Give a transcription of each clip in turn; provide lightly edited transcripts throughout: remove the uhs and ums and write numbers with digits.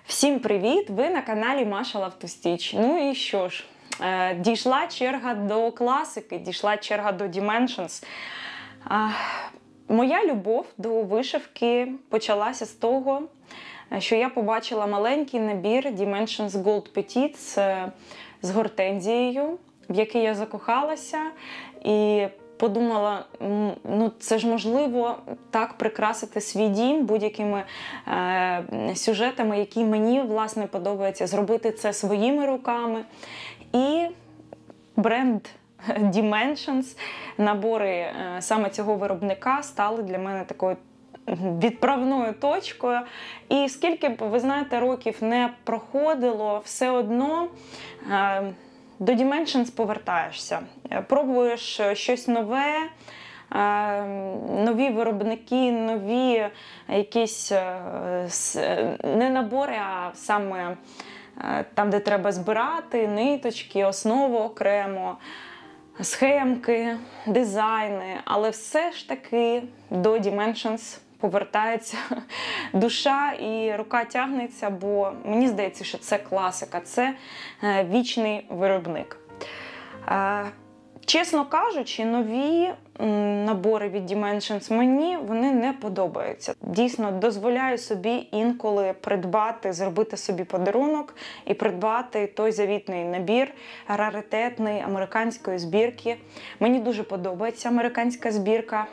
Всім привіт! Ви на каналі Маша Love to Stitch. Ну і що ж, дійшла черга до класики, дійшла черга до Dimensions. Моя любов до вишивки почалася з того, що я побачила маленький набір Dimensions Gold Petite з гортензією, в який я закохалася і подумала, ну це ж можливо так прикрасити свій дім будь-якими сюжетами, які мені, власне, подобається, зробити це своїми руками. І бренд Dimensions, набори саме цього виробника стали для мене такою відправною точкою. І скільки б, ви знаєте, років не проходило, все одно до Dimensions повертаєшся. Пробуєш щось нове, нові виробники, нові якісь не набори, а саме там, де треба збирати ниточки, основу окремо, схемки, дизайни. Але все ж таки до Dimensions повертається душа і рука тягнеться, бо мені здається, що це класика, це вічний виробник. Чесно кажучи, нові набори від Dimensions мені вони не подобаються. Дійсно, дозволяю собі інколи придбати, зробити собі подарунок і придбати той завітний набір раритетний американської збірки. Мені дуже подобається американська збірка.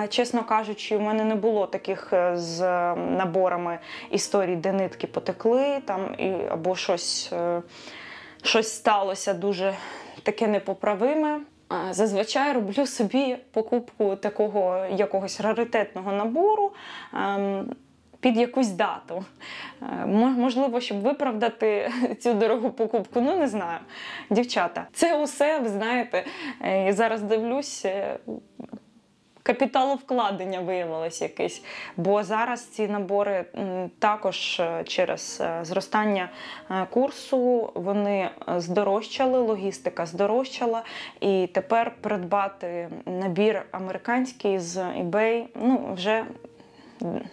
Чесно кажучи, у мене не було таких з наборами історій, де нитки потекли там, або щось сталося дуже таке непоправиме. Зазвичай роблю собі покупку такого якогось раритетного набору під якусь дату. Можливо, щоб виправдати цю дорогу покупку, ну не знаю. Дівчата, це усе, ви знаєте, я зараз дивлюсь, капіталовкладення виявилось якесь. Бо зараз ці набори також через зростання курсу, вони здорожчали, логістика здорожчала. І тепер придбати набір американський з eBay, ну, вже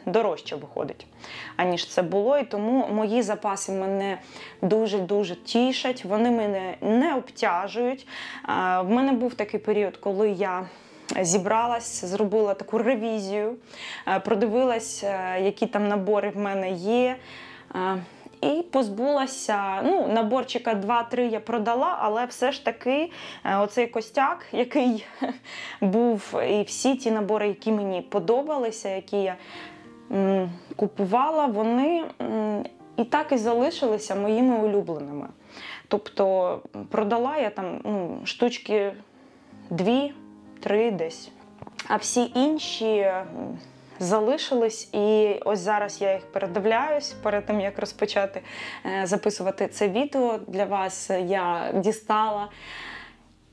дорожче виходить, аніж це було. І тому мої запаси мене дуже-дуже тішать, вони мене не обтяжують. В мене був такий період, коли я зібралась, зробила таку ревізію, продивилась, які там набори в мене є, і позбулася, ну, наборчика 2-3 я продала, але все ж таки оцей костяк, який був, і всі ті набори, які мені подобалися, які я купувала, вони і так і залишилися моїми улюбленими. Тобто продала я там штучки 2-3 десь. А всі інші залишились, і ось зараз я їх передивляюсь, перед тим, як розпочати записувати це відео для вас, я дістала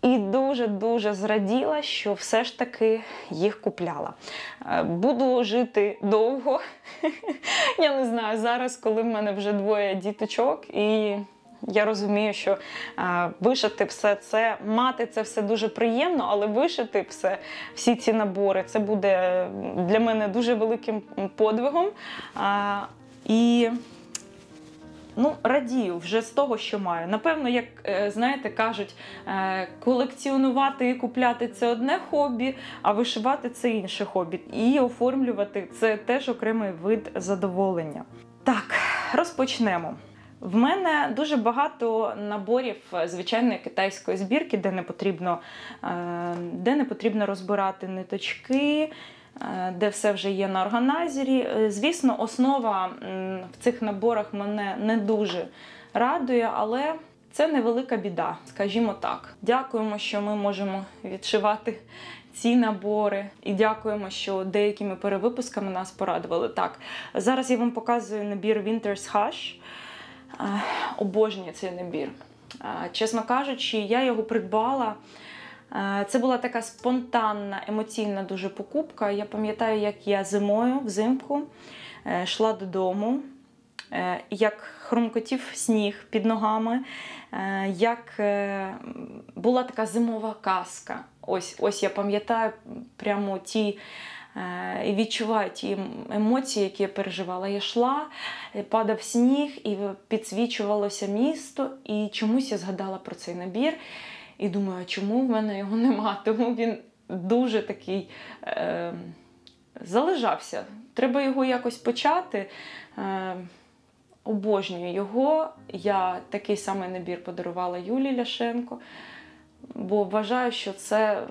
і дуже-дуже зраділа, що все ж таки їх купляла. Буду жити довго. Я не знаю, зараз, коли в мене вже 2 діточок, і я розумію, що вишити все це, мати це все дуже приємно, але вишити всі ці набори, це буде для мене дуже великим подвигом. І радію вже з того, що маю. Напевно, як, знаєте, кажуть, колекціонувати і купляти – це одне хобі, а вишивати – це інше хобі. І оформлювати – це теж окремий вид задоволення. Так, розпочнемо. В мене дуже багато наборів звичайної китайської збірки, де не потрібно розбирати ниточки, де все вже є на органайзері. Звісно, основа в цих наборах мене не дуже радує, але це невелика біда, скажімо так. Дякуємо, що ми можемо відшивати ці набори. І дякуємо, що деякими перевипусками нас порадували. Так, зараз я вам показую набір Winter's Hush. Обожнюю цей набір. Чесно кажучи, я його придбала. Це була така спонтанна, емоційна дуже покупка. Я пам'ятаю, як я зимою, взимку, йшла додому, як хрумкотів сніг під ногами, як була така зимова казка. Ось я пам'ятаю прямо ті і відчуваю ті емоції, які я переживала. Я йшла, падав сніг, і підсвічувалося місто, і чомусь я згадала про цей набір. І думаю, чому в мене його нема? Тому він дуже такий залежався. Треба його якось почати. Обожнюю його. Я такий самий набір подарувала Юлії Ляшенко, бо вважаю, що це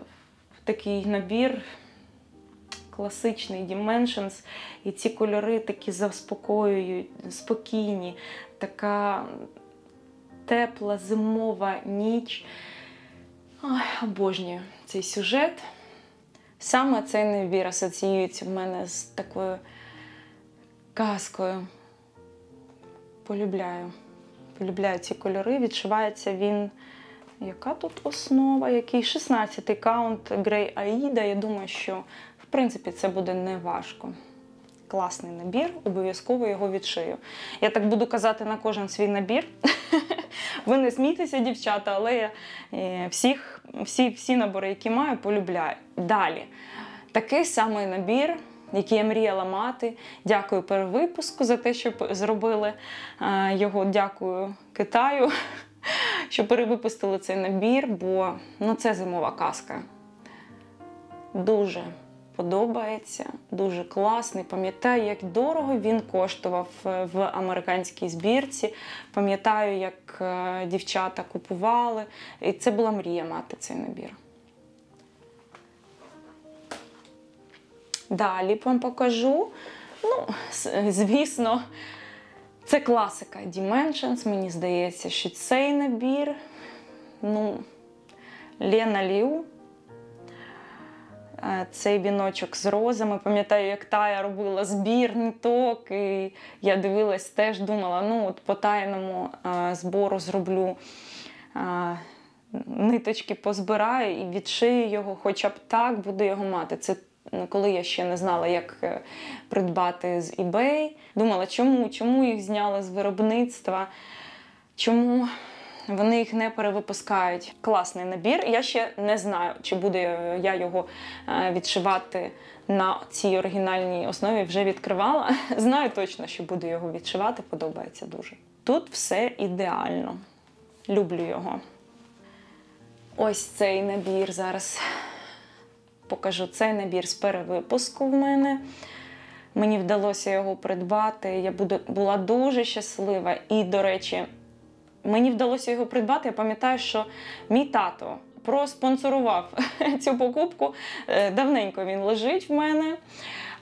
такий набір класичний Dimensions, і ці кольори такі заспокоюють, спокійні, така тепла зимова ніч. Ой, обожнюю цей сюжет. Саме цей набір асоціюється в мене з такою казкою. Полюбляю ці кольори. Відшивається він... Яка тут основа? Який 16-й каунт Grey Aida. Я думаю, що, в принципі, це буде не важко. Класний набір, обов'язково його відшию. Я так буду казати на кожен свій набір. Ви не смійтеся, дівчата, але я всі набори, які маю, полюбляю. Далі. Такий самий набір, який я мріяла мати. Дякую перевипуску за те, що зробили його. Дякую Китаю, що перевипустили цей набір, бо це зимова казка. Дуже подобається, дуже класний. Пам'ятаю, як дорого він коштував в американській збірці. Пам'ятаю, як дівчата купували. І це була мрія мати цей набір. Далі вам покажу. Звісно, це класика Dimensions. Мені здається, що цей набір, Лена Лю. Цей віночок з розами. Пам'ятаю, як Тая робила збір ниток, і я дивилась, теж думала, по таємному збору зроблю, ниточки позбираю і відшию його, хоча б так буду його мати. Це коли я ще не знала, як придбати з eBay. Думала, чому їх зняли з виробництва, чому вони їх не перевипускають. Класний набір. Я ще не знаю, чи буду я його відшивати на цій оригінальній основі. Вже відкривала. Знаю точно, що буду його відшивати. Подобається дуже. Тут все ідеально. Люблю його. Ось цей набір зараз покажу. Цей набір з перевипуску в мене. Мені вдалося його придбати. Я була дуже щаслива. І, до речі, мені вдалося його придбати. Я пам'ятаю, що мій тато проспонсорував цю покупку. Давненько він лежить в мене.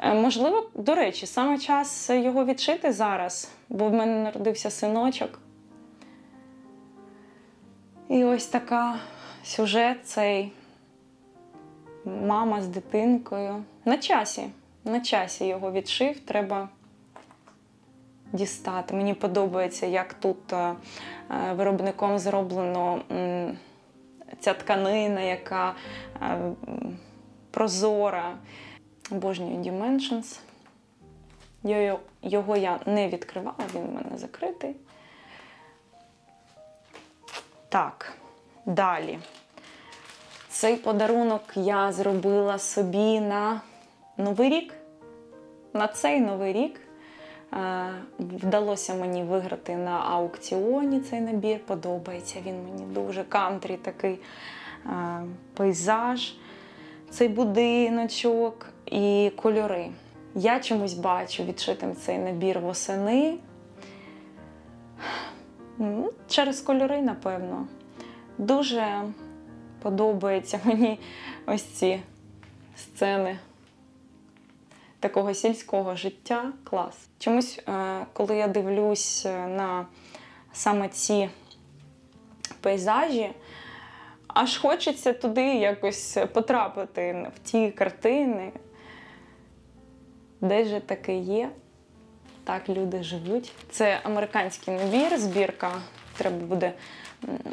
Можливо, до речі, саме час його відшити зараз, бо в мене народився синочок. І ось така сюжет цей. Мама з дитинкою. На часі його відшив, треба дістати. Мені подобається, як тут виробником зроблено ця тканина, яка прозора. Обожнюю Dimensions. Його я не відкривала, він у мене закритий. Так, далі. Цей подарунок я зробила собі на Новий рік. На цей Новий рік вдалося мені виграти на аукціоні цей набір. Подобається він мені дуже. Кантрі такий пейзаж, цей будиночок і кольори. Я чомусь бачу відшитим цей набір восени. Через кольори, напевно. Дуже подобаються мені ось ці сцени такого сільського життя. Клас. Чомусь, коли я дивлюсь на саме ці пейзажі, аж хочеться туди якось потрапити, в ті картини. Де ж таке є? Так люди живуть. Це американський набір, збірка. Треба буде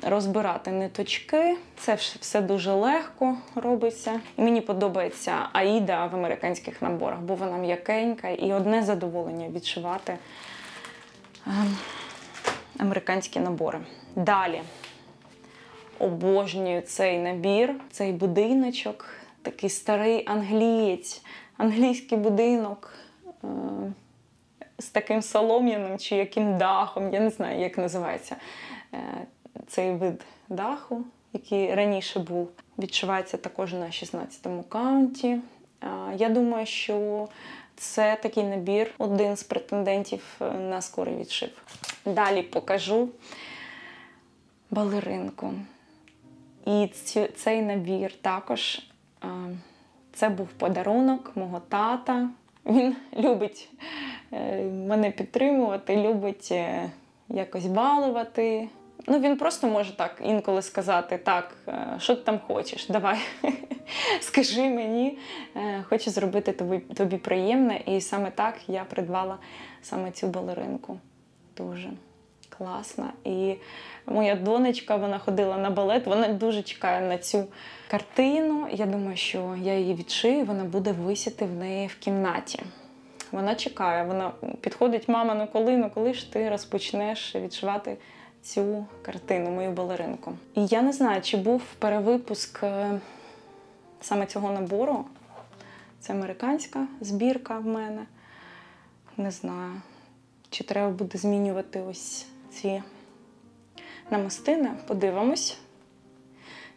розбирати ниточки. Це все дуже легко робиться. І мені подобається Аїда в американських наборах, бо вона м'якенька і одне задоволення відшивати американські набори. Далі. Обожнюю цей набір, цей будиночок. Такий старий англієць англійський будинок з таким солом'яним чи яким дахом, я не знаю, як називається цей вид даху, який раніше був. Відшивається також на 16-му каунті. Я думаю, що це такий набір, один з претендентів на скорий відшив. Далі покажу балеринку. І цей набір також, це був подарунок мого тата. Він любить мене підтримувати, любить якось балувати. Ну, він просто може так інколи сказати: так, що ти там хочеш, давай, скажи мені, хочу зробити тобі приємне. І саме так я придбала саме цю балеринку. Дуже класна. І моя донечка, вона ходила на балет, вона дуже чекає на цю картину. Я думаю, що я її відшию, вона буде висіти в неї в кімнаті. Вона чекає, вона підходить: мама, ну коли ж ти розпочнеш відшивати цю картину, мою балеринку. І я не знаю, чи був перевипуск саме цього набору. Це американська збірка в мене. Не знаю, чи треба буде змінювати ось ці намистини. Подивимось.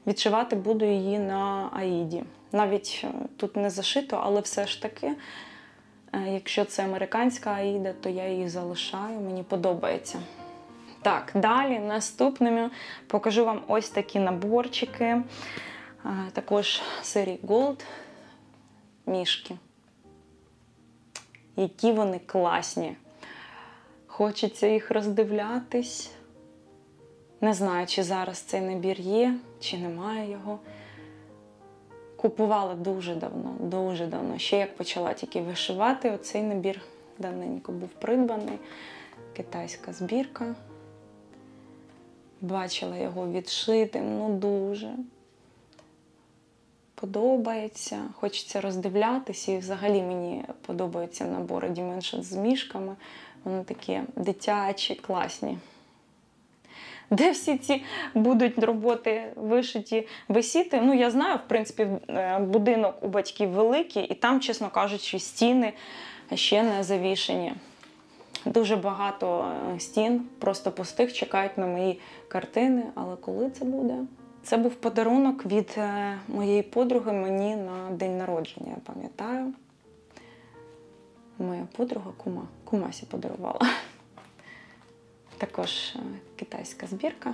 Відшивати буду її на Аїді. Навіть тут не зашито, але все ж таки, якщо це американська Аїда, то я її залишаю, мені подобається. Так, далі наступними покажу вам ось такі наборчики. Також серії Gold мішки. Які вони класні. Хочеться їх роздивлятись. Не знаю, чи зараз цей набір є, чи немає його. Купувала дуже давно. Ще як почала тільки вишивати, оцей набір давненько був придбаний. Китайська збірка. Бачила його відшитим, ну дуже. Подобається, хочеться роздивлятися, і взагалі мені подобаються набори Dimensions з мішками. Вони такі дитячі, класні. Де всі ці будуть роботи вишиті, висіти? Ну, я знаю, в принципі, будинок у батьків великий, і там, чесно кажучи, стіни ще не завішені. Дуже багато стін, просто пустих, чекають на мої картини. Але коли це буде? Це був подарунок від моєї подруги мені на день народження, я пам'ятаю. Моя подруга кумасі подарувала. Також китайська збірка.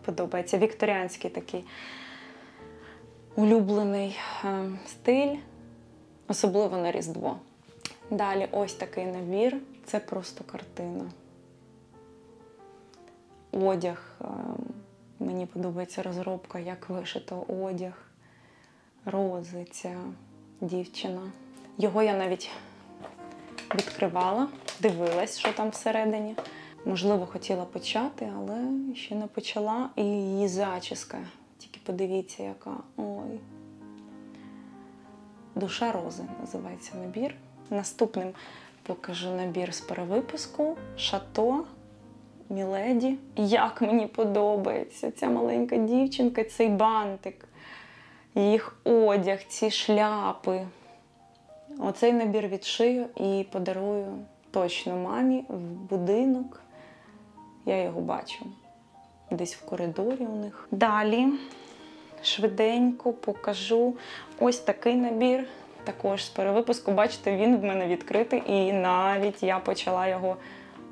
Подобається. Вікторіанський такий улюблений стиль, особливо на Різдво. Далі ось такий набір. Це просто картина. Одяг. Мені подобається розробка, як вишито одяг. Рози, ця дівчина. Його я навіть відкривала, дивилась, що там всередині. Можливо, хотіла почати, але ще не почала. І її зачіска. Тільки подивіться, яка. Ой. Душа рози називається набір. Наступним покажу набір з перевипуску. Шато, Міледі. Як мені подобається ця маленька дівчинка, цей бантик, їх одяг, ці шляпи. Оцей набір відшию і подарую точно мамі в будинок. Я його бачу десь в коридорі у них. Далі швиденько покажу ось такий набір. Також з перевипуску. Бачите, він в мене відкритий, і навіть я почала його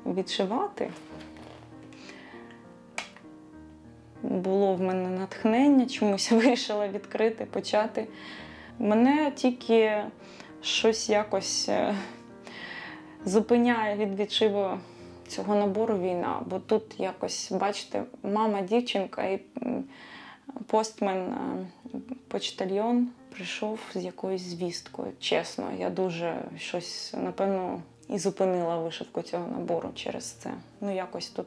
відшивати. Було в мене натхнення, чомусь вирішила відкрити, почати. Мене тільки щось якось зупиняє від відшиву цього набору війна. Бо тут якось, бачите, мама, дівчинка і постмен, почтальйон прийшов з якоюсь звісткою. Чесно, я дуже щось, напевно, і зупинила вишивку цього набору через це. Ну, якось тут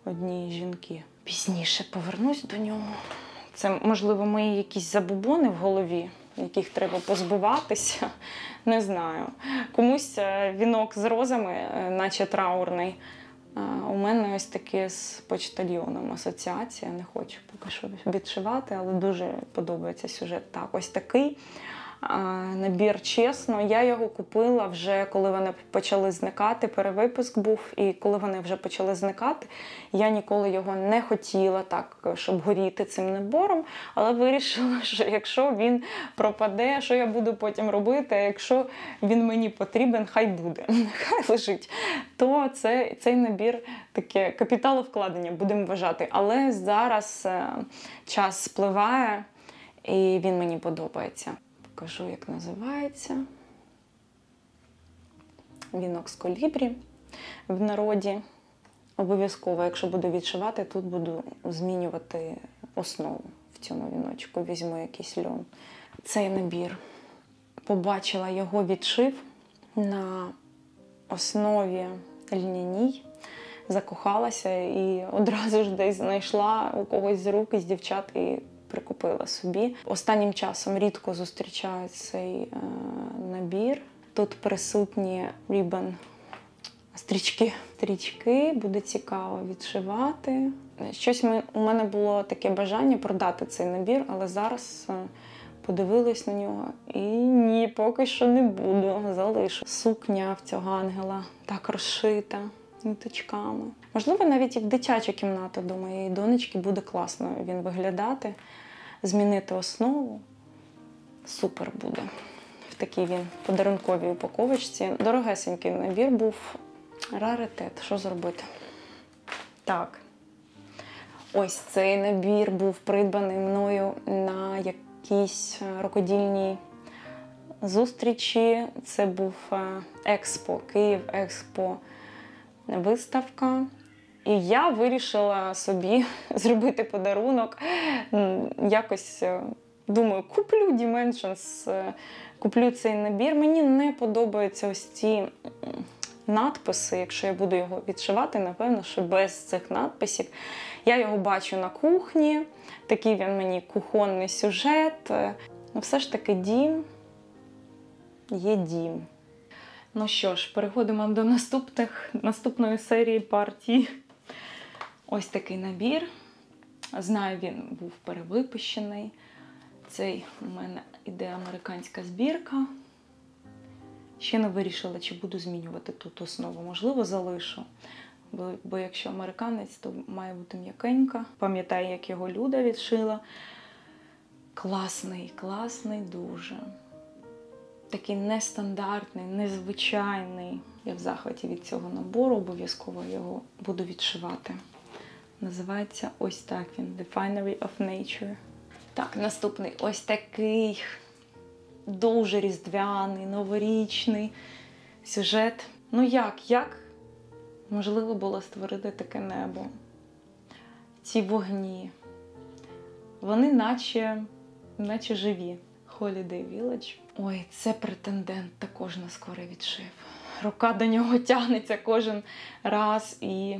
одні жінки. Пізніше повернусь до нього. Це, можливо, мої якісь забобони в голові, яких треба позбуватися. Не знаю. Комусь вінок з розами, наче траурний. У мене ось таке з почтальйоном асоціація. Не хочу поки що відшивати, але дуже подобається сюжет. Так, ось такий. набір чесно. Я його купила вже, коли вони почали зникати, перевипуск був, і коли вони вже почали зникати, я ніколи його не хотіла так, щоб горіти цим набором, але вирішила, що якщо він пропаде, що я буду потім робити, а якщо він мені потрібен, хай буде, хай лежить. То цей набір таке капіталовкладення, будемо вважати. Але зараз час спливає, і він мені подобається. Покажу, як називається. Вінок з колібрі в народі. Обов'язково, якщо буду відшивати, тут буду змінювати основу в цьому віночку. Візьму якийсь льон. Цей набір. Побачила його відшив на основі льняній. Закохалася і одразу ж десь знайшла у когось з рук із дівчат і прикупила собі. Останнім часом рідко зустрічаю цей набір. Тут присутні рібен стрічки. Буде цікаво відшивати. Щось у мене було таке бажання продати цей набір, але зараз подивилась на нього і ні, поки що не буду, залишу. Сукня в цього ангела так розшита ниточками. Можливо, навіть і в дитячу кімнату до моєї донечки буде класно він виглядати. Змінити основу. Супер буде. В такій він подарунковій упаковочці. Дорогесенький набір був. Раритет. Що зробити? Так. Ось цей набір був придбаний мною на якійсь рукодільній зустрічі. Це був Експо, Київ Експо виставка. І я вирішила собі зробити подарунок. Якось, думаю, куплю Dimensions, куплю цей набір. Мені не подобаються ось ці надписи. Якщо я буду його відшивати, напевно, що без цих надписів. Я його бачу на кухні. Такий він мені кухонний сюжет. Ну, все ж таки дім є дім. Ну що ж, переходимо до наступної серії партій. Ось такий набір. Знаю, він був перевипущений. Цей у мене іде американська збірка. Ще не вирішила, чи буду змінювати тут основу. Можливо, залишу. Бо якщо американець, то має бути м'якенька. Пам'ятаю, як його Люда відшила. Класний дуже. Такий нестандартний, незвичайний. Я в захваті від цього набору, обов'язково його буду відшивати. Називається ось так він, The Finery of Nature. Так, наступний ось такий дуже різдвяний, новорічний сюжет. Ну як можливо було створити таке небо? Ці вогні, вони наче живі. Holiday Village. Ой, це претендент також на скорий відшив. Рука до нього тягнеться кожен раз і...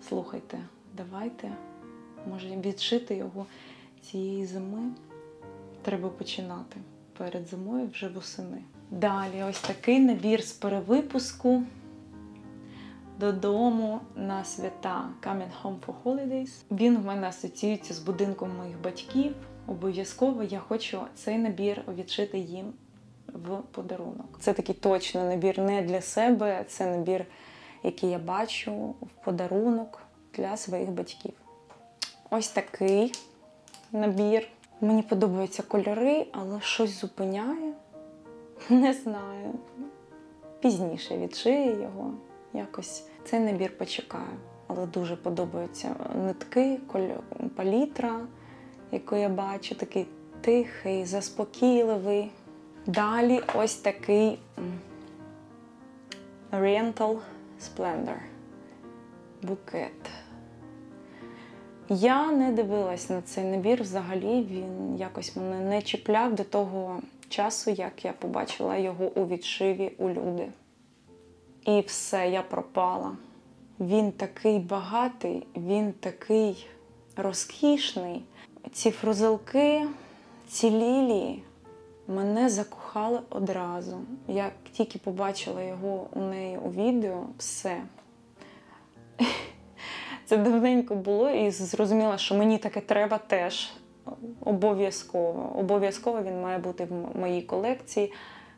Слухайте, давайте, може, відшити його цієї зими. Треба починати перед зимою, вже восени. Далі ось такий набір з перевипуску додому на свята Coming Home for Holidays. Він в мене асоціюється з будинком моїх батьків. Обов'язково я хочу цей набір відшити їм в подарунок. Це такий точно набір не для себе, це набір, який я бачу в подарунок для своїх батьків. Ось такий набір. Мені подобаються кольори, але щось зупиняє. Не знаю. Пізніше відшию його. Якось цей набір почекаю. Але дуже подобаються нитки, палітра, яку я бачу, такий тихий, заспокійливий. Далі ось такий Oriental Splendor букет. Я не дивилась на цей набір взагалі, він якось мене не чіпляв до того часу, як я побачила його у відшиві у Люди. І все, я пропала. Він такий багатий, він такий розкішний. Ці фрузелки, ці лілії мене закохали одразу. Як тільки побачила його у неї у відео, все. Це давненько було і зрозуміла, що мені таке треба теж. обов'язково. Обов'язково він має бути в моїй колекції.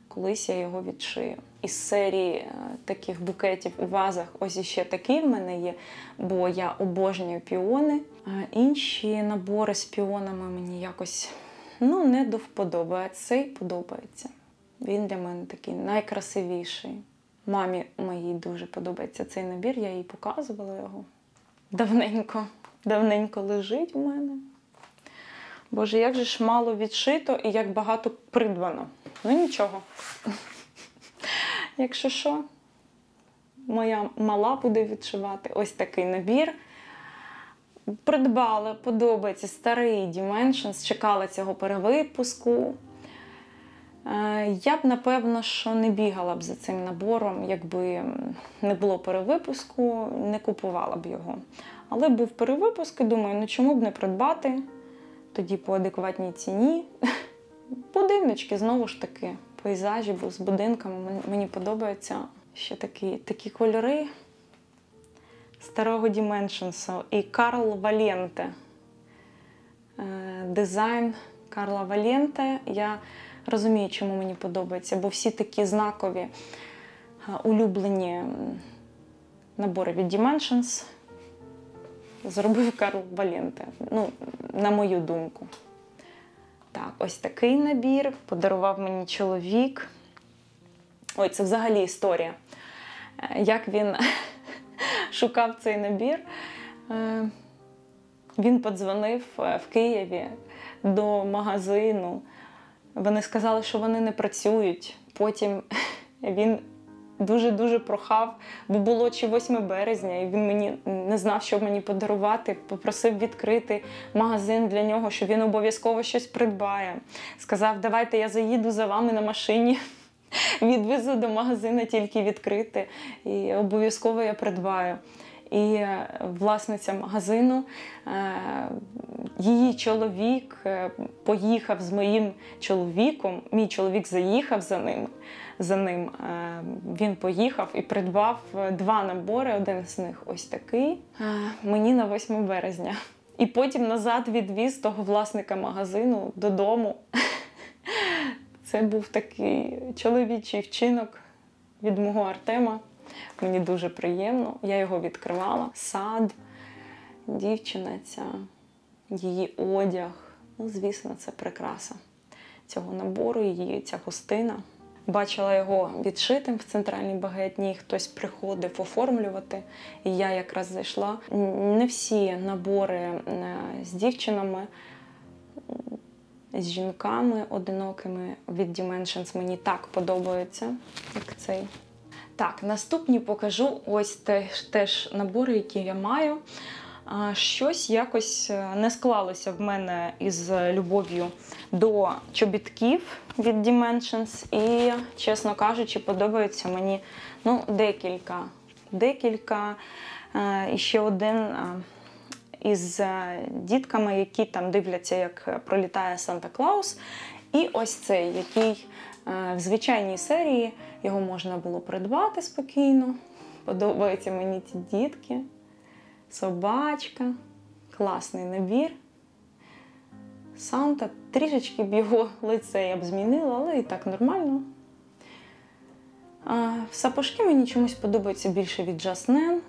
Колись я його відшию. Із серії таких букетів у вазах ось іще такий в мене є, бо я обожнюю піони. Інші набори з піонами мені якось не до вподоби, а цей подобається. Він для мене такий найкрасивіший. Мамі моїй дуже подобається цей набір, я їй показувала його. Давненько лежить у мене. Боже, як же ж мало відшито і як багато придбано. Ну нічого. Якщо що, моя мала буде відшивати. Ось такий набір. Придбала, подобається, старий Dimensions, чекала цього перевипуску. Я б, напевно, що не бігала б за цим набором, якби не було перевипуску, не купувала б його. Але був перевипуск і думаю, чому б не придбати, тоді по адекватній ціні. Будиночки, знову ж таки, пейзажі з будинками, мені подобаються ще такі кольори старого Dimensions. І Карл Валенте. Дизайн Карла Валенте. Я розумію, чому мені подобається, бо всі такі знакові, улюблені набори від Dimensions зробив Карл Валенте. На мою думку. Так, ось такий набір подарував мені чоловік. Ой, це взагалі історія. Як він шукав цей набір. Він подзвонив в Києві до магазину. Вони сказали, що вони не працюють. Потім він дуже-дуже прохав, бо було чи 8 березня, і він мені не знав, що мені подарувати. Попросив відкрити магазин для нього, що він обов'язково щось придбає. Сказав, давайте я заїду за вами на машині, відвезу до магазину тільки відкрити, і обов'язково я придбаю. І власниця магазину, її чоловік поїхав з моїм чоловіком, мій чоловік заїхав за ним. Він поїхав і придбав 2 набори, один з них ось такий, мені на 8 березня. І потім назад відвіз того власника магазину додому. Це був такий чоловічий вчинок від мого Артема. Мені дуже приємно. Я його відкривала. Сад, дівчина ця, її одяг. Звісно, це прикраса цього набору, її ця хустина. Бачила його відшитим в центральній багетні, хтось приходив оформлювати, і я якраз зайшла. Не всі набори з дівчинами, з жінками одинокими від Dimensions мені так подобаються, як цей. Так, наступні покажу ось теж набори, які я маю. Щось якось не склалося в мене із любов'ю до чобітків від Dimensions. І, чесно кажучи, подобаються мені декілька. І ще один із дітками, які там дивляться, як пролітає Санта-Клаус. І ось цей, який в звичайній серії, його можна було придбати спокійно. Подобаються мені ці дітки. Собачка. Класний набір. Санта. Трішечки б його лице я б змінила, але і так нормально. Сапожки мені чомусь подобаються більше від Жаснен.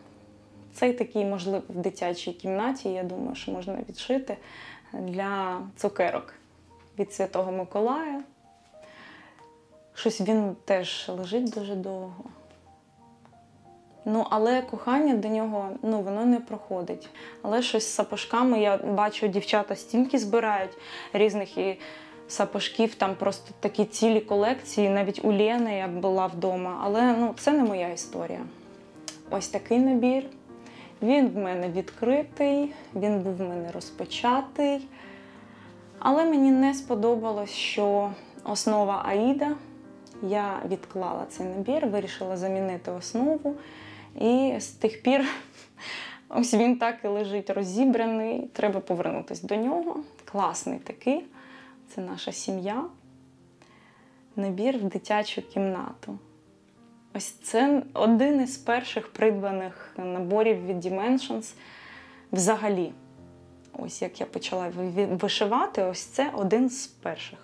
Цей такий, можливо, в дитячій кімнаті, я думаю, що можна відшити для цукерок від Святого Миколая. Щось він теж лежить дуже довго. Але кохання до нього, воно не проходить. Але щось з сапожками, я бачу, дівчата стільки збирають різних і сапожків, там просто такі цілі колекції, навіть у Лєни я була вдома. Але, це не моя історія. Ось такий набір. Він в мене відкритий, він був в мене розпочатий. Але мені не сподобалось, що основа Аїда. Я відклала цей набір, вирішила замінити основу. І з тих пір ось він так і лежить розібраний. Треба повернутися до нього. Класний такий. Це наша сім'я. Набір в дитячу кімнату. Ось це один із перших придбаних наборів від Dimensions взагалі. ось як я почала вишивати, ось це один з перших.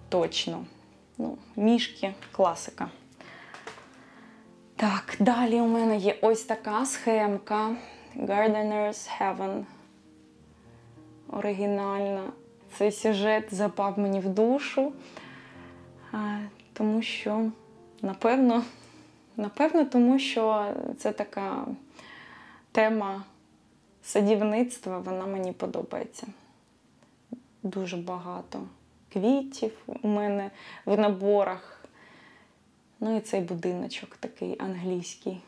Точно. Ну, мішки, класика. Так, далі у мене є ось така схемка. Gardener's Heaven. Оригінальна. Цей сюжет запав мені в душу. Тому що, напевно, тому що це така тема садівництва, вона мені подобається. Дуже багато квітів у мене в наборах. Ну і цей будиночок такий англійський.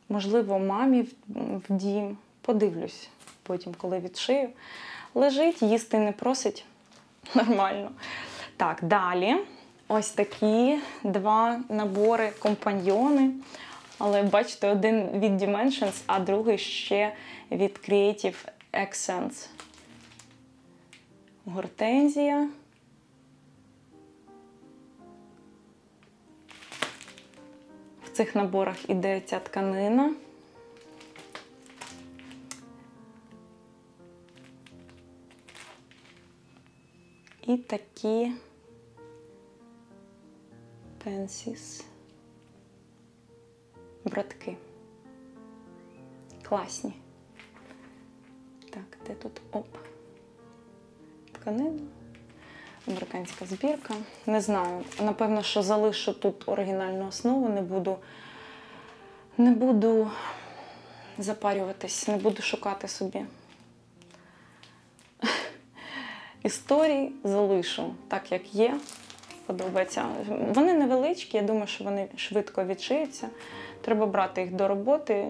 Можливо, мамі в дім. Подивлюсь потім, коли відшию. Лежить, їсти не просить. Нормально. Так, далі. Ось такі два набори компаньйони. Але, бачите, один від Dimensions, а другий ще від Creative Accents. Гортензія. В цих наборах іде ця тканина. І такі пенсіс. Братки. Класні. Так, де тут? Оп. Тканина. Американська збірка. Не знаю. Напевно, що залишу тут оригінальну основу. Не буду запарюватись, не буду шукати собі. Історії залишу так, як є. Подобається. Вони невеличкі, я думаю, що вони швидко відшиються. Треба брати їх до роботи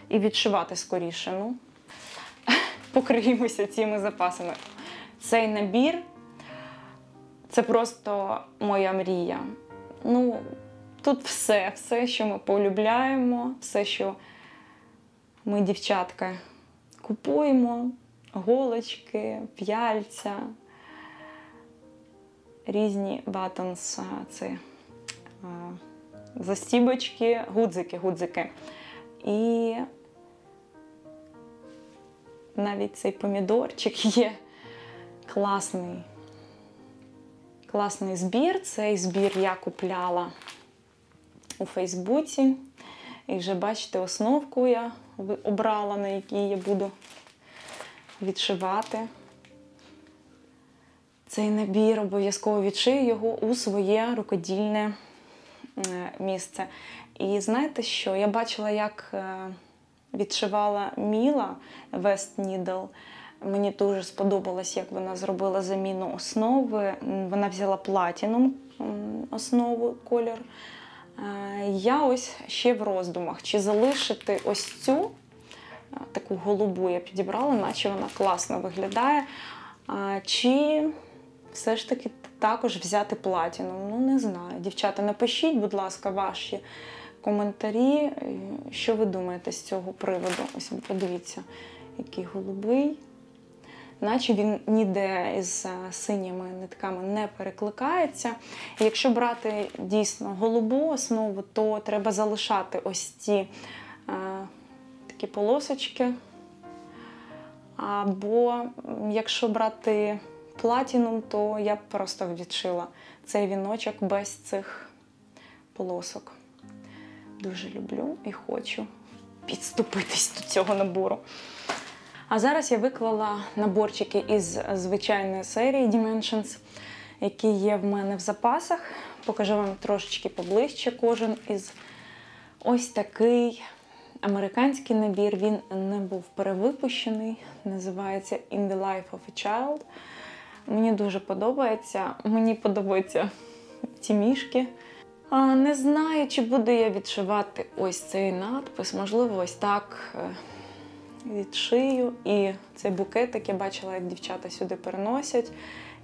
і відшивати скоріше. Ну, покриємося цими запасами. Цей набір – це просто моя мрія. Ну, тут все, що ми полюбляємо, все, що ми, дівчатка, купуємо. Голочки, п'яльця, різні баттонс, це застібочки, гудзики. І навіть цей помідорчик є класний збір. Цей збір я купляла у Фейсбуці. І вже, бачите, основку я обрала, на якій я буду відшивати. Цей набір обов'язково відшию його у своє рукодільне місце. І знаєте що? Я бачила, як відшивала Міла West Needle. Мені дуже сподобалось, як вона зробила заміну основи. Вона взяла платінум основу, колір. Я ось ще в роздумах, чи залишити ось цю таку голубу я підібрала, наче вона класно виглядає. Чи все ж таки також взяти платіну? Ну, не знаю. Дівчата, напишіть, будь ласка, ваші коментарі, що ви думаєте з цього приводу. Ось подивіться, який голубий. Наче він ніде із синіми нитками не перекликається. І якщо брати дійсно голубу основу, то треба залишати ось ці такі полосочки. Або якщо брати платінум, то я б просто відшила цей віночок без цих полосок. Дуже люблю і хочу підступитись до цього набору. А зараз я виклала наборчики із звичайної серії Dimensions, які є в мене в запасах. Покажу вам трошечки поближче кожен із. Ось такий американський набір, він не був перевипущений, називається In the Life of a Child. Мені дуже подобається, мені подобаються ці мішки. Не знаю, чи буду я відшивати ось цей надпис, можливо, ось так відшию. І цей букетик я бачила, як дівчата сюди переносять.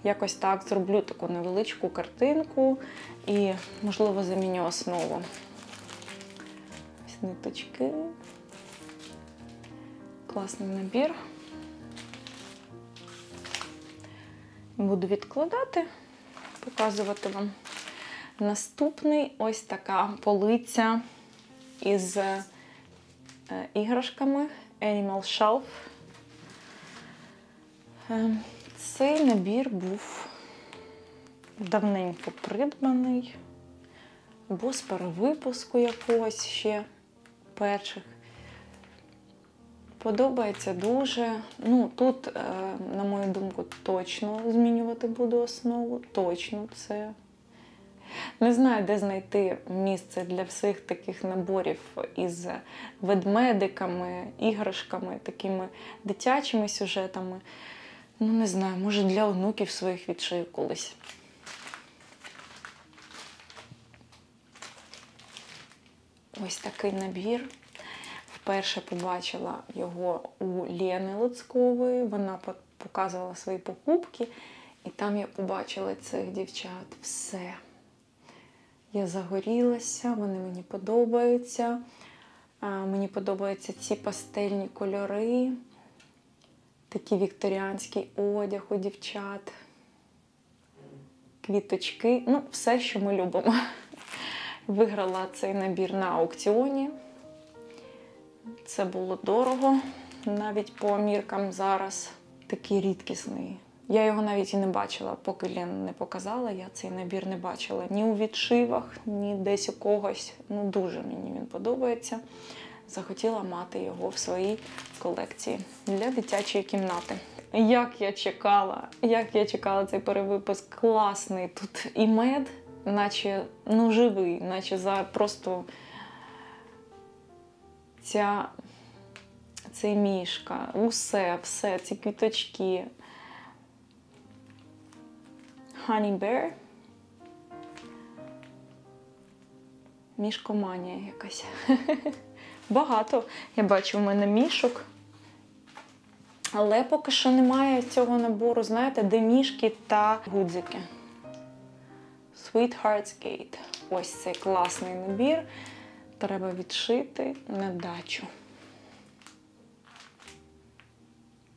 Якось так зроблю таку невеличку картинку і, можливо, заміню основу. Ось ниточки. Класний набір. Буду відкладати, показувати вам. Наступний ось така полиця із іграшками Animal Shelf. Цей набір був давненько придбаний, або з перевипуску якогось ще перших. Подобається дуже. Ну, тут, на мою думку, точно змінювати буду основу. Точно це. Не знаю, де знайти місце для всіх таких наборів із ведмедиками, іграшками, такими дитячими сюжетами. Ну, не знаю, може для онуків своїх відшию колись. Ось такий набір. Вперше побачила його у Лени Луцькової. Вона показувала свої покупки. І там я побачила цих дівчат. Все. Я загорілася, вони мені подобаються. Мені подобаються ці пастельні кольори. Такий вікторіанський одяг у дівчат. Квіточки. Ну, все, що ми любимо. Виграла цей набір на аукціоні. Це було дорого, навіть по міркам зараз. Такий рідкісний. Я його навіть і не бачила, поки Лена не показала, я цей набір не бачила. Ні у відшивах, ні десь у когось. Ну, дуже мені він подобається. Захотіла мати його в своїй колекції для дитячої кімнати. Як я чекала цей перевипуск. Класний. Тут і мед, наче, ну, живий, наче просто цей мішка, все, ці квіточки. Honey Bear. Мішкоманія якась. Багато. Я бачу, в мене мішок. Але поки що немає цього набору, знаєте, де мішки та гудзики. Sweetheart's Gate. Ось цей класний набір. Треба відшити на дачу.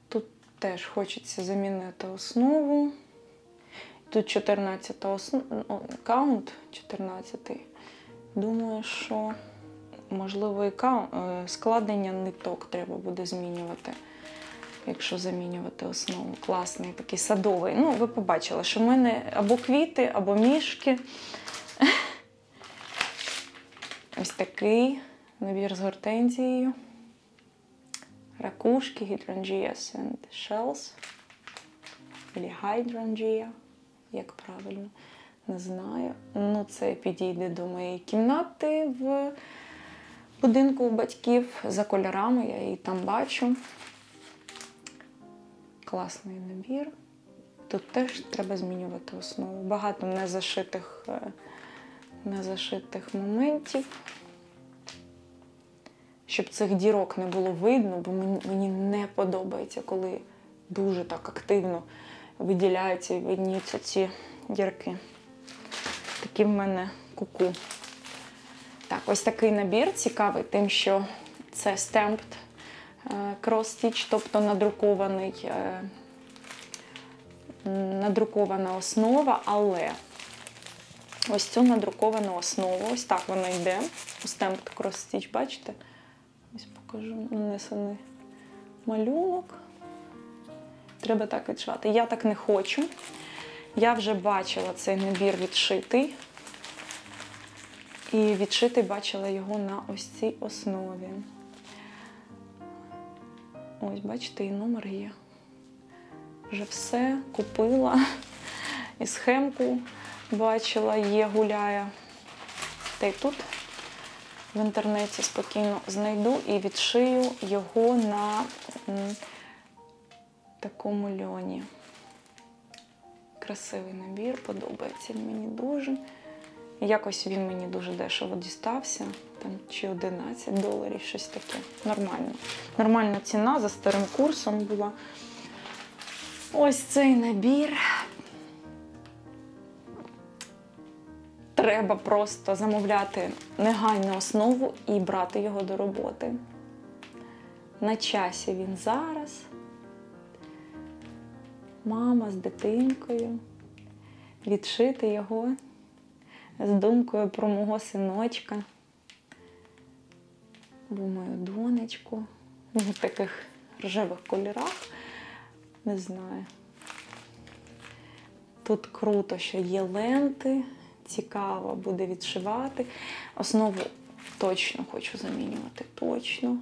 Тут теж хочеться замінити основу. Тут 14 каунт, 14. Думаю, що, можливо, і складення ниток треба буде змінювати, якщо замінювати основу. Класний, такий садовий. Ну, ви побачили, що в мене або квіти, або мішки. Ось такий набір з гортензією. Ракушки, hydrangeas and shells. Або hydrangea, як правильно, не знаю. Ну, це підійде до моєї кімнати в будинку у батьків. За кольорами я її там бачу. Класний набір. Тут теж треба змінювати основу. Багато незашитих моментів. Щоб цих дірок не було видно, бо мені не подобається, коли дуже так активно виділяються і видніються ці дірки. Такі в мене куку. Так, ось такий набір цікавий тим, що це stamped cross-stitch, тобто надрукована основа, але ось цю надруковану основу, ось так вона йде, у stamped cross-stitch, бачите? Ось покажу, нанесений малюнок. Треба так відшивати. Я так не хочу. Я вже бачила цей набір відшитий. І відшитий бачила його на ось цій основі. Ось, бачите, і номер є. Вже все купила. І схемку бачила, є, гуляє. Та й тут в інтернеті спокійно знайду і відшию його на такому льоні. Красивий набір, подобається він мені дуже. Якось він мені дуже дешево дістався. Там чи $11, щось таке. Нормально. Нормальна ціна, за старим курсом була. Ось цей набір. Треба просто замовляти негайну основу і брати його до роботи. На часі він зараз. Мама з дитинкою. Відшити його з думкою про мого синочка, або мою донечку. В таких рожевих кольорах. Не знаю. Тут круто, що є ленти. Цікаво буде відшивати. Основу точно хочу замінювати. Точно.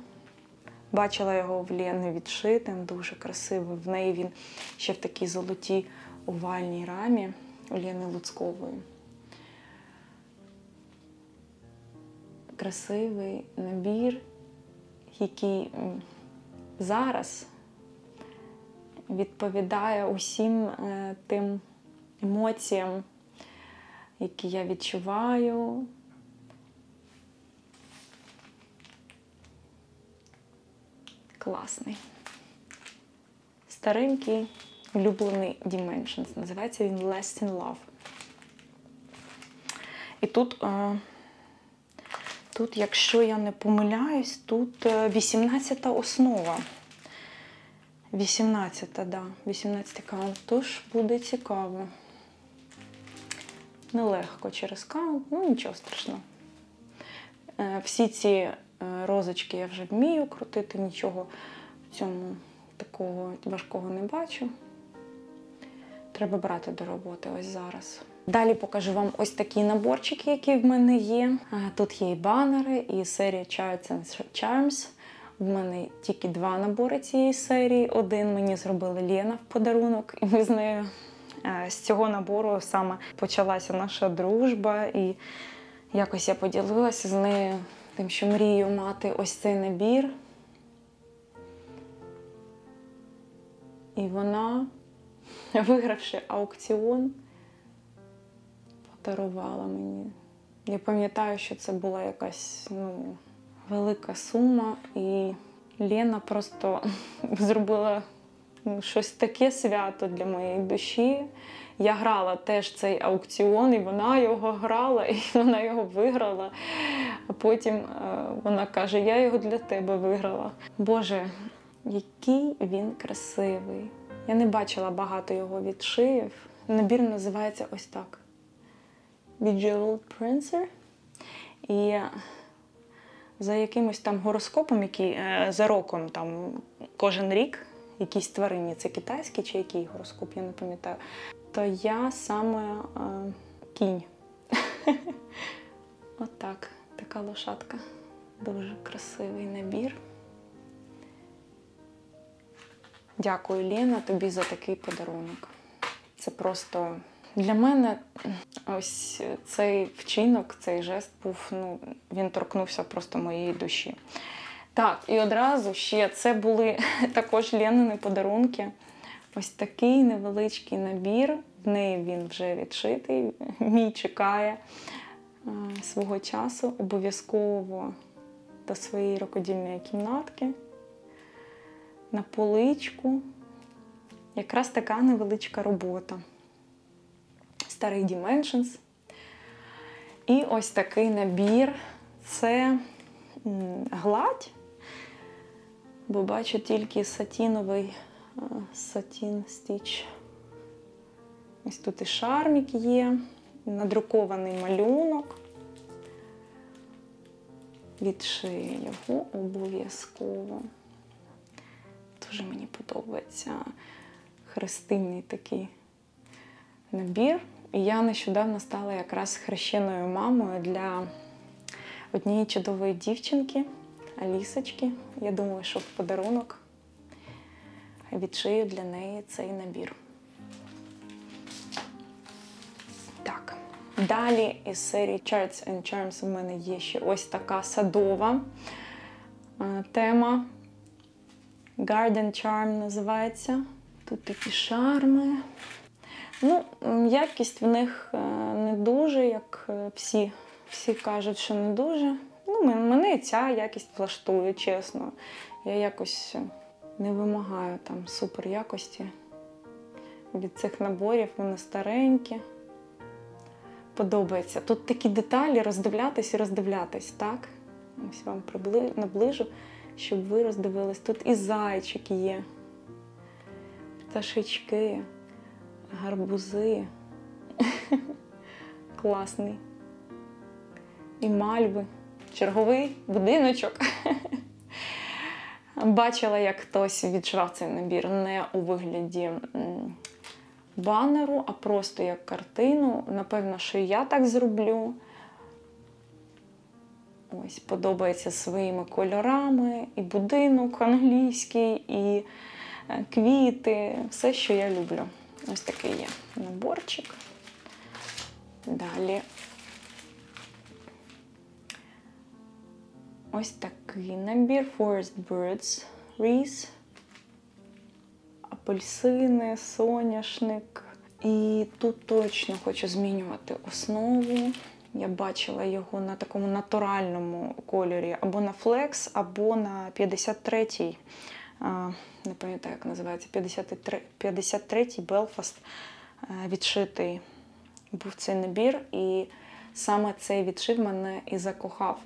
Бачила його в Лени відшитим. Дуже красивий. В неї він ще в такій золотій овальній рамі. У Лени Луцькової. Красивий набір, який зараз відповідає усім тим емоціям, які я відчуваю. Класний. Старенький, улюблений Dimensions. Називається він Less in Love. І тут, якщо я не помиляюсь, тут 18-та основа. 18-та, да. 18 каунт. Тож буде цікаво. Нелегко через каунт, ну нічого страшного. Всі ці розочки я вже вмію крутити, нічого в цьому такого важкого не бачу. Треба брати до роботи ось зараз. Далі покажу вам ось такі наборчики, які в мене є. Тут є і банери, і серія Charts and Charms. В мене тільки 2 набори цієї серії. Один мені зробила Лена в подарунок, і ми з нею з цього набору саме почалася наша дружба. І якось я поділилася з нею тим, що мрію мати ось цей набір. І вона, вигравши аукціон, подарувала мені. Я пам'ятаю, що це була якась велика сума, і Лена просто зробила щось таке свято для моєї душі. Я грала теж цей аукціон, і вона його грала, і вона його виграла. А потім вона каже, я його для тебе виграла. Боже, який він красивий. Я не бачила багато його відшиїв. Набір називається ось так. Bejeweled Princer. І за якимось там гороскопом, який за роком, там кожен рік, якісь тварині, це китайський чи який гороскоп, я не пам'ятаю, то я саме кінь. Отак, така лошадка. Дуже красивий набір. Дякую, Лена, тобі за такий подарунок. Це просто... Для мене ось цей вчинок, цей жест був, він торкнувся просто моєї душі. Так, і одразу ще це були також Ленини подарунки. Ось такий невеличкий набір. В неї він вже відшитий, мій чекає свого часу. Обов'язково до своєї рукодільної кімнатки. На поличку. Якраз така невеличка робота. Старий Dimensions. І ось такий набір. Це гладь, бо бачу тільки сатіновий сатін стіч. Ось тут і шармік є, надрукований малюнок. Відшию його обов'язково. Дуже мені подобається хрестильний такий набір. І я нещодавно стала якраз хрещеною мамою для однієї чудової дівчинки, Алісочки. Я думаю, що в подарунок відшию для неї цей набір. Так, далі із серії Charts and Charms у мене є ще ось така садова тема. Garden Charm називається. Тут такі шарми. Якість в них не дуже, як всі кажуть, що не дуже. Мене ця якість влаштує, чесно. Я якось не вимагаю там супер якості від цих наборів. Вони старенькі. Подобається. Тут такі деталі роздивлятись і роздивлятись, так? Ось вам наближу, щоб ви роздивились. Тут і зайчик є, пташечки, гарбузи. Класний. І мальви. Черговий будиночок. Бачила, як хтось відшивав цей набір не у вигляді банеру, а просто як картину. Напевно, що і я так зроблю. Ось, подобається своїми кольорами, і будинок англійський, і квіти, все, що я люблю. Ось такий є наборчик. Далі. Ось такий набір Forest Birds Wreath. Апельсини, соняшник. І тут точно хочу змінювати основу. Я бачила його на такому натуральному кольорі. Або на Flex, або на 53-й. Не пам'ятаю, як називається. 53-й Belfast відшитий був цей набір. І саме цей відшив мене і закохав.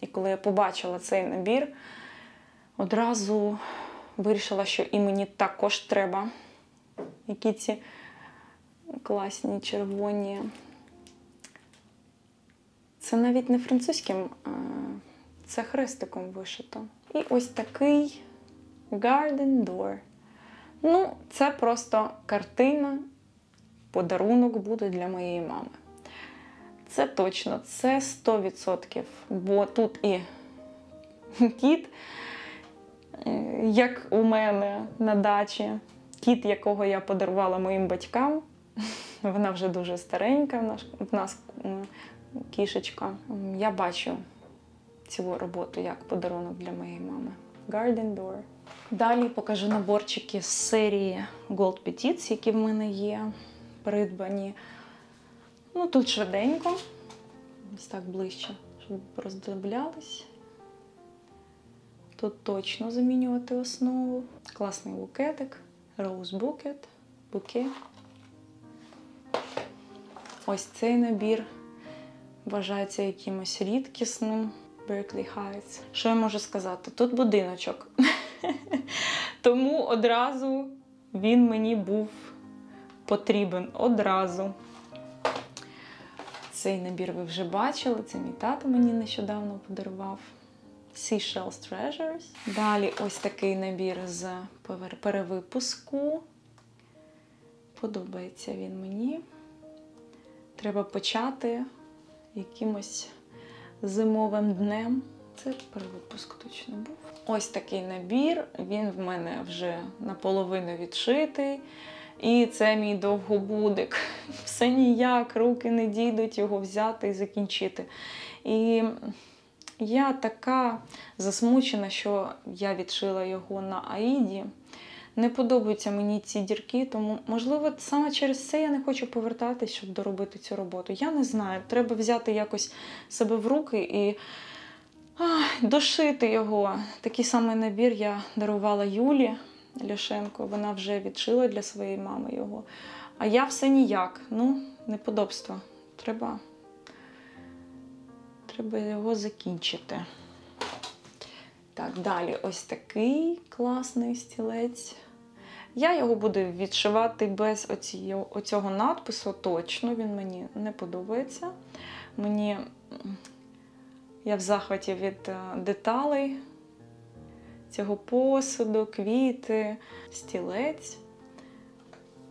І коли я побачила цей набір, одразу вирішила, що і мені також треба. Які ці класні червоні. Це навіть не французьким, це хрестиком вишито. І ось такий Garden Door. Ну, це просто картина, подарунок буде для моєї мами. Це точно, це 100%. Бо тут і кіт, як у мене на дачі. Кіт, якого я подарувала моїм батькам. Вона вже дуже старенька, в нас кішечка. Я бачу цю роботу як подарунок для моєї мами. Garden Door. Далі покажу наборчики з серії Gold Petits, які в мене є, придбані. Ну, тут швиденько. Ось так ближче, щоб роздроблялись. Тут точно замінювати основу. Класний букетик. Rose Bucket. Буке. Ось цей набір вважається якимось рідкісним. Berkeley Heights. Що я можу сказати? Тут будиночок. Тому одразу він мені був потрібен. Одразу. Цей набір ви вже бачили. Це мій тато мені нещодавно подарував. Seashells Treasures. Далі ось такий набір з перевипуску. Подобається він мені. Треба почати якимось зимовим днем. Це перевипуск точно був. Ось такий набір. Він в мене вже наполовину відшитий. І це мій довгобудик. Все ніяк, руки не дійдуть його взяти і закінчити. І я така засмучена, що я відшила його на Аїді. Не подобаються мені ці дірки, тому, можливо, саме через це я не хочу повертатись, щоб доробити цю роботу. Я не знаю, треба взяти якось себе в руки і дошити його. Такий самий набір я дарувала Юлі Ляшенко, вона вже відшила для своєї мами його. А я все ніяк, неподобство. Треба його закінчити. Так, далі ось такий класний стілець. Я його буду відшивати без оцього надпису, точно, він мені не подобається. Я в захваті від деталей цього посуду, квіти, стілець.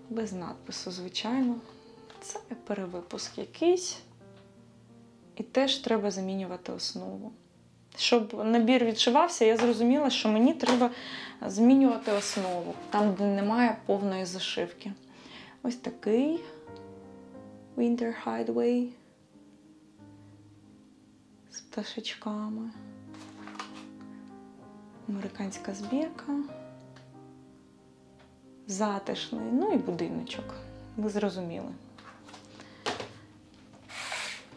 Без надпису, звичайно. Це перевипуск якийсь. І теж треба замінювати основу. Щоб набір відшивався, я зрозуміла, що мені треба змінювати основу, там, де немає повної зашивки. Ось такий Winter Hideaway з пташечками. Американська збірка. Затишний, і будиночок. Ви зрозуміли.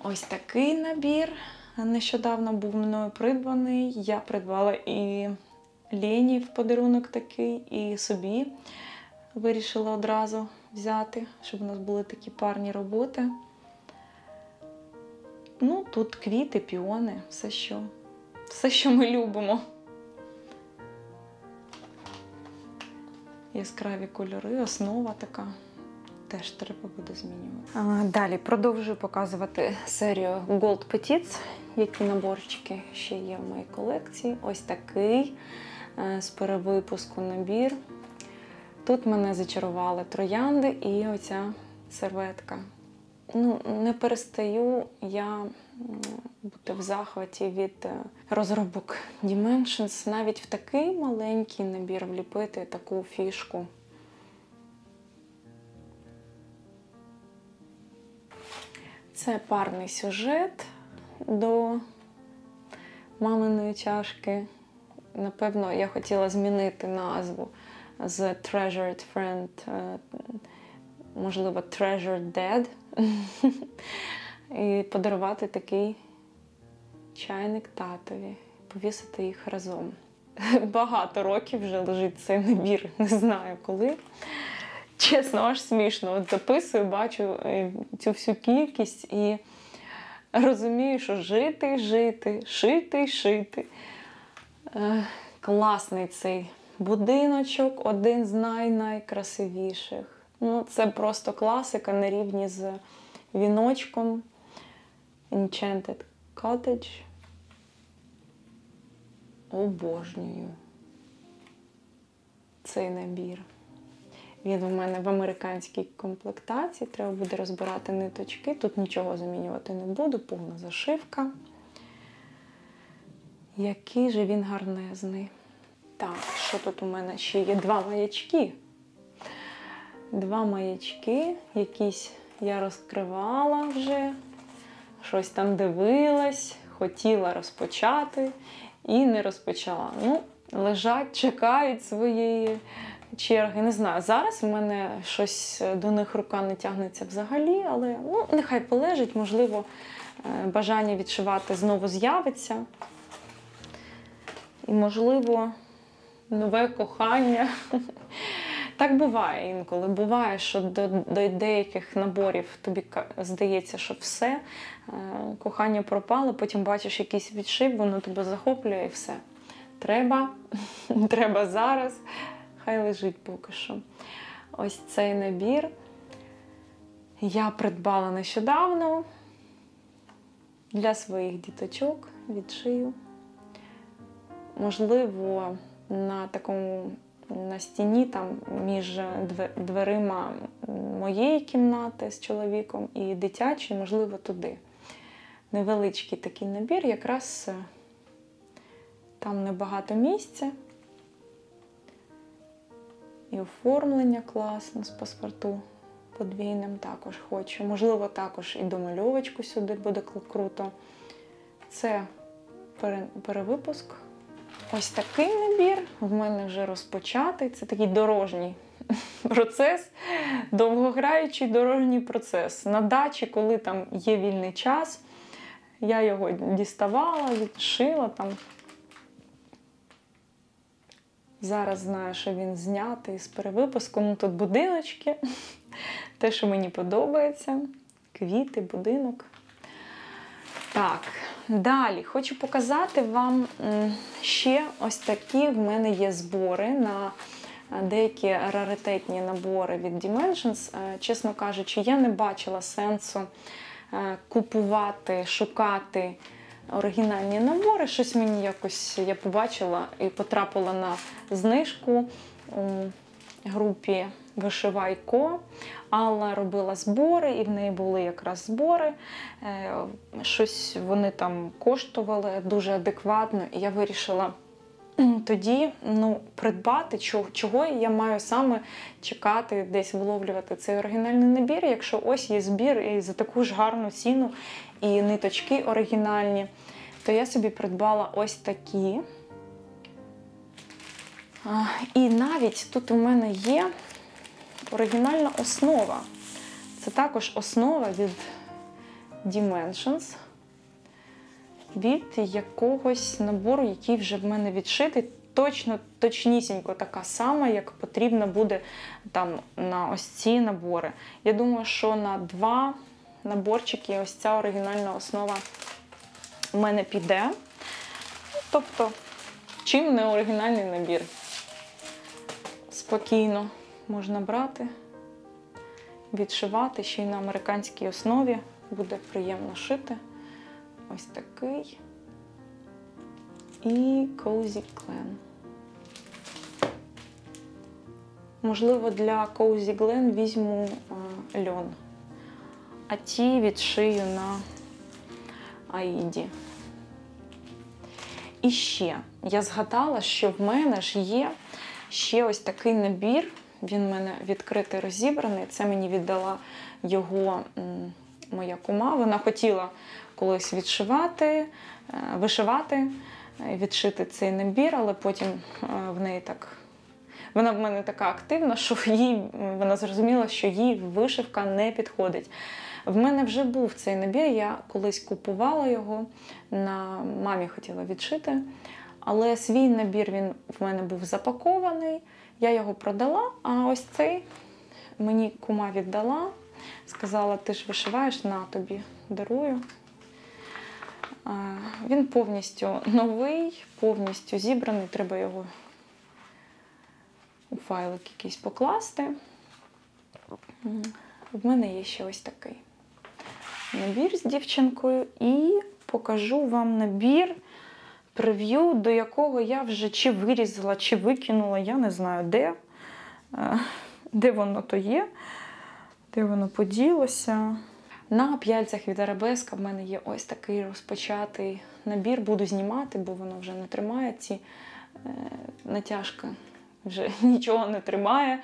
Ось такий набір. Нещодавно був мною придбаний. Я придбала і Лені в подарунок такий, і собі вирішила одразу взяти, щоб у нас були такі парні роботи. Тут квіти, піони, все, що ми любимо. Яскраві кольори, основа така. Теж треба буде змінювати. Далі продовжую показувати серію Gold Petits, які наборчики ще є в моїй колекції. Ось такий з перевипуску набір. Тут мене зачарували троянди і оця серветка. Ну, не перестаю я бути в захваті від розробок Dimensions. Навіть в такий маленький набір вліпити таку фішку. Це парний сюжет до маминої чашки. Напевно, я хотіла змінити назву з Treasured Friend, можливо, Treasured Dead. І подарувати такий чайник татові, повісити їх разом. Багато років вже лежить цей набір, не знаю коли. Чесно, аж смішно. От записую, бачу цю всю кількість і розумію, що жити, шити, шити. Класний цей будиночок, один з найкрасивіших. Ну, це просто класика на рівні з віночком Enchanted Cottage. Обожнюю цей набір. Він у мене в американській комплектації. Треба буде розбирати ниточки. Тут нічого замінювати не буду, повна зашивка. Який же він гарнезний. Так, що тут у мене ще є? Два маячки. Два маячки. Якісь я розкривала вже. Щось там дивилась. Хотіла розпочати. І не розпочала. Ну, лежать, чекають своєї черги. Не знаю, зараз в мене щось до них рука не тягнеться взагалі, але ну, нехай полежить, можливо, бажання відшивати знову з'явиться. І, можливо, нове кохання. Так буває інколи. Буває, що до деяких наборів тобі здається, що все, кохання пропало, потім бачиш якийсь відшив, воно тебе захоплює і все. Треба зараз. Хай лежить поки що. Ось цей набір я придбала нещодавно для своїх діточок, відшию. Можливо, на стіні, там, між дверима моєї кімнати з чоловіком і дитячої, можливо, туди. Невеличкий такий набір, якраз там небагато місця. І оформлення класно з паспорту подвійним також хочу. Можливо, також і домальовочку сюди буде круто. Це перевипуск. Ось такий набір в мене вже розпочатий. Це такий дорожній процес, довгограючий дорожній процес. На дачі, коли там є вільний час, я його діставала, відшила там. Зараз знаю, що він знятий з перевипуску. Ну, тут будиночки, те, що мені подобається. Квіти, будинок. Так, далі хочу показати вам ще ось такі в мене є збори на деякі раритетні набори від Dimensions. Чесно кажучи, я не бачила сенсу купувати, шукати оригінальні набори. Щось мені якось, я побачила і потрапила на знижку у групі Вишивайко. Алла робила збори, і в неї були якраз збори. Щось вони там коштували дуже адекватно. І я вирішила тоді придбати, чого я маю саме чекати, десь вловлювати цей оригінальний набір, якщо ось є збір і за таку ж гарну ціну, і ниточки оригінальні, то я собі придбала ось такі. І навіть тут у мене є оригінальна основа. Це також основа від Dimensions, від якогось набору, який вже в мене відшитий. Точнісінько така сама, як потрібно буде там на ось ці набори. Я думаю, що на 2 наборчики ось ця оригінальна основа в мене піде. Тобто, чим не оригінальний набір? Спокійно можна брати, відшивати, ще й на американській основі. Буде приємно шити. Ось такий. І Cozy Clan. Можливо, для Cozy Glen візьму льон, а ті відшию на Аїді. І ще, я згадала, що в мене ж є ще ось такий набір. Він в мене відкритий, розібраний. Це мені віддала його моя кума. Вона хотіла колись вишивати, відшити цей набір, але потім вона в мене така активна, що вона зрозуміла, що їй вишивка не підходить. В мене вже був цей набір, я колись купувала його, мамі хотіла відшити, але свій набір, він в мене був запакований, я його продала, а ось цей мені кума віддала, сказала, ти ж вишиваєш, на тобі, дарую. Він повністю новий, повністю зібраний, треба його у файлик якийсь покласти. В мене є ще ось такий набір з дівчинкою, і покажу вам набір прев'ю, до якого я вже чи вирізала, чи викинула, я не знаю де воно то є, де воно поділося. На п'яльцях від Арабеска в мене є ось такий розпочатий набір, буду знімати, бо воно вже не тримає, ці натяжки вже нічого не тримає,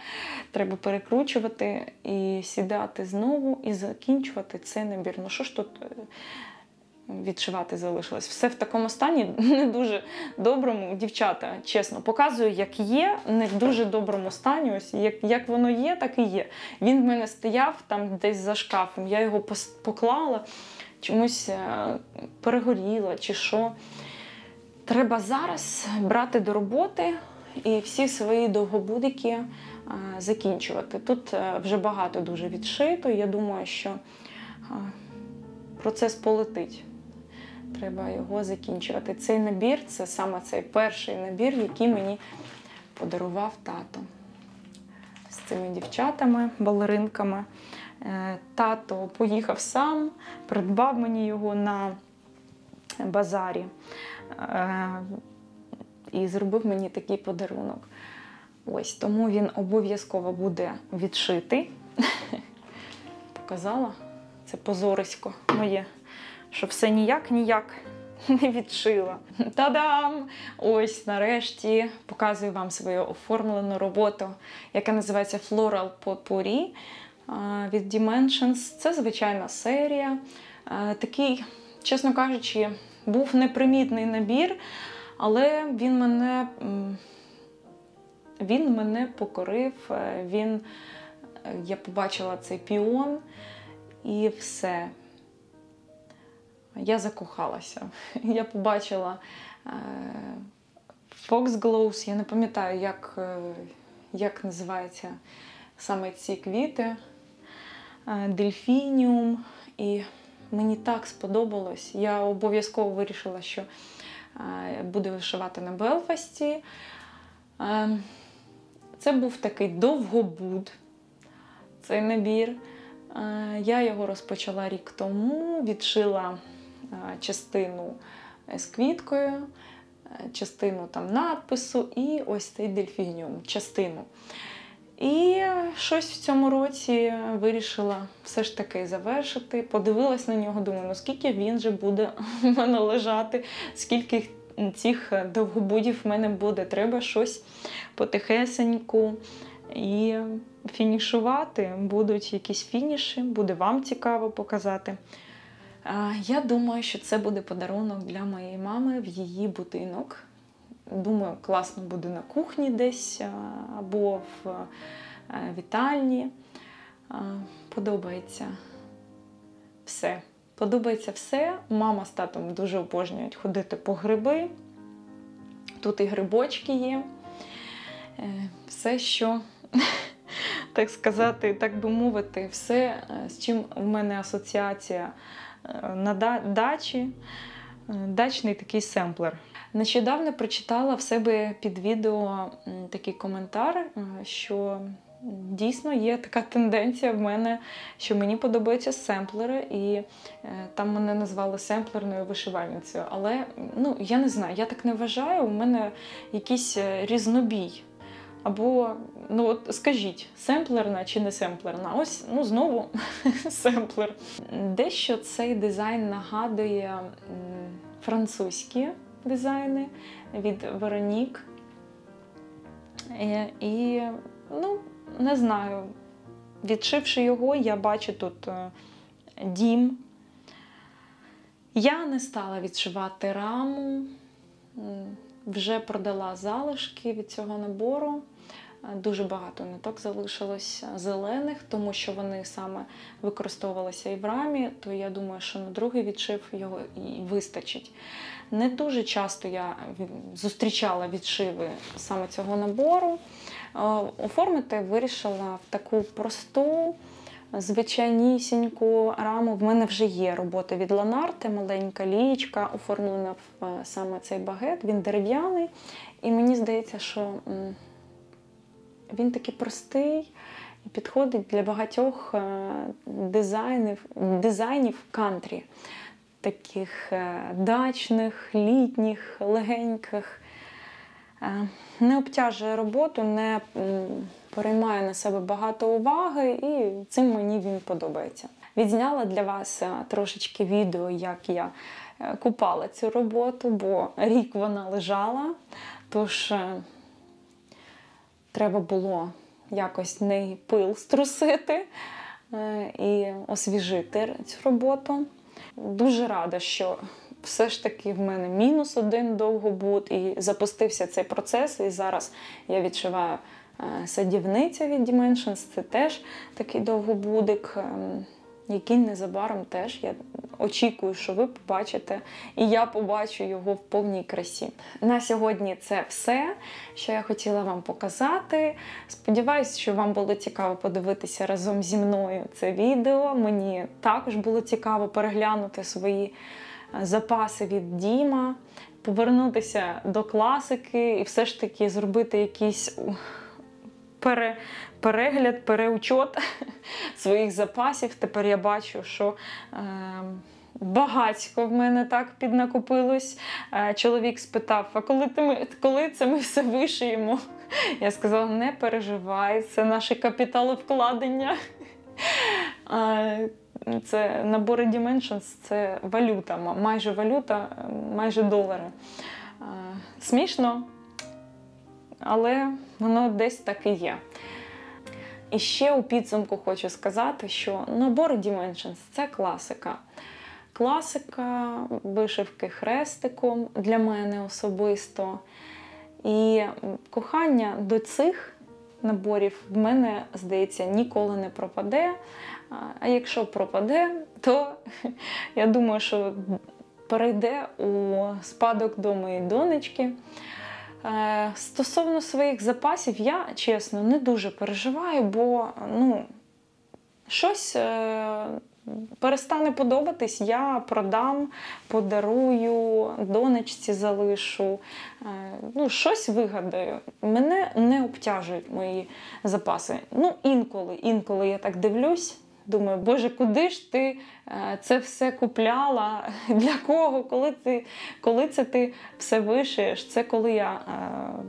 треба перекручувати і сідати знову і закінчувати цей набір. Ну що ж тут відшивати залишилось? Все в такому стані, не дуже доброму. Дівчата, чесно, показую, як є, не в дуже доброму стані. Ось як воно є, так і є. Він в мене стояв там десь за шкафом, я його поклала, чомусь перегоріло чи що. Треба зараз брати до роботи і всі свої довгобудики закінчувати. Тут вже багато дуже відшито, я думаю, що процес полетить. Треба його закінчувати. Цей набір, це саме цей перший набір, який мені подарував тато. З цими дівчатами, балеринками. Тато поїхав сам, придбав мені його на базарі. І зробив мені такий подарунок. Ось, тому він обов'язково буде відшитий. Показала? Це позорисько моє, що все ніяк не відшила. Та-дам! Ось, нарешті, показую вам свою оформлену роботу, яка називається Floral Potpourri від Dimensions. Це звичайна серія. Такий, чесно кажучи, був непримітний набір, але він мене покорив, я побачила цей піон і все. Я закохалася. Я побачила Foxgloves, я не пам'ятаю, як називаються саме ці квіти, дельфініум, і мені так сподобалось. Я обов'язково вирішила, що буду вишивати на Белфасті. Це був такий довгобуд, цей набір. Я його розпочала рік тому, відшила частину з квіткою, частину там надпису і ось цей дельфініум, частину. І щось в цьому році вирішила все ж таки завершити. Подивилась на нього, думаю, ну скільки він же буде в мене лежати, скільки цих довгобудів в мене буде. Треба щось потихесеньку і фінішувати. Будуть якісь фініші, буде вам цікаво показати. Я думаю, що це буде подарунок для моєї мами в її будинок. Думаю, класно буде на кухні десь або в вітальні. Подобається все. Подобається все. Мама з татом дуже обожнюють ходити по гриби. Тут і грибочки є. Все, що, так сказати, так би мовити, все, з чим в мене асоціація на дачі. Дачний такий семплер. Нещодавно прочитала в себе під відео такий коментар, що дійсно є така тенденція в мене, що мені подобаються семплери, і там мене назвали семплерною вишивальницею. Але, я не знаю, я так не вважаю, у мене якийсь різнобій. Або, ну от скажіть, семплерна чи не семплерна? Ось, ну знову семплер. Дещо цей дизайн нагадує французькі дизайни від Веронік. І, ну, не знаю, відшивши його, я бачу тут дім. Я не стала відшивати раму, вже продала залишки від цього набору. Дуже багато ниток залишилось зелених, тому що вони саме використовувалися і в рамі, то я думаю, що на другий відшив його і вистачить. Не дуже часто я зустрічала відшиви саме цього набору. Оформити вирішила в таку просту, звичайнісіньку раму. В мене вже є робота від Ланарте, маленька лієчка, оформлена в саме цей багет. Він дерев'яний. І мені здається, що він такий простий і підходить для багатьох дизайнів кантрі. Таких дачних, літніх, легеньких. Не обтяжує роботу, не переймає на себе багато уваги, і цим мені він подобається. Відзняла для вас трошечки відео, як я купала цю роботу, бо рік вона лежала, тож треба було якось неї пил струсити і освіжити цю роботу. Дуже рада, що все ж таки в мене -1 довгобуд, і запустився цей процес, і зараз я відшиваю садівниця від Dimensions, це теж такий довгобудик, який незабаром теж, я очікую, що ви побачите, і я побачу його в повній красі. На сьогодні це все, що я хотіла вам показати. Сподіваюсь, що вам було цікаво подивитися разом зі мною це відео. Мені також було цікаво переглянути свої запаси від Діма, повернутися до класики і все ж таки зробити якийсь перегляд, переучет своїх запасів. Тепер я бачу, що багатько в мене так піднакопилось. Чоловік спитав, а коли це ми все вишиємо? Я сказала, не переживай, це наше капіталовкладення. Це набори Dimensions, це валюта, майже долари. Смішно, але воно десь так і є. І ще у підсумку хочу сказати, що набори Dimensions – це класика. Класика вишивки хрестиком для мене особисто. І кохання до цих наборів в мене, здається, ніколи не пропаде. А якщо пропаде, то я думаю, що перейде у спадок до моєї донечки. Стосовно своїх запасів, я, чесно, не дуже переживаю, бо щось перестане подобатись, я продам, подарую, донечці залишу, щось вигадаю. Мене не обтяжують мої запаси. Інколи я так дивлюсь, думаю, боже, куди ж ти це все купляла? Для кого? Коли це ти все вишиєш? Це коли я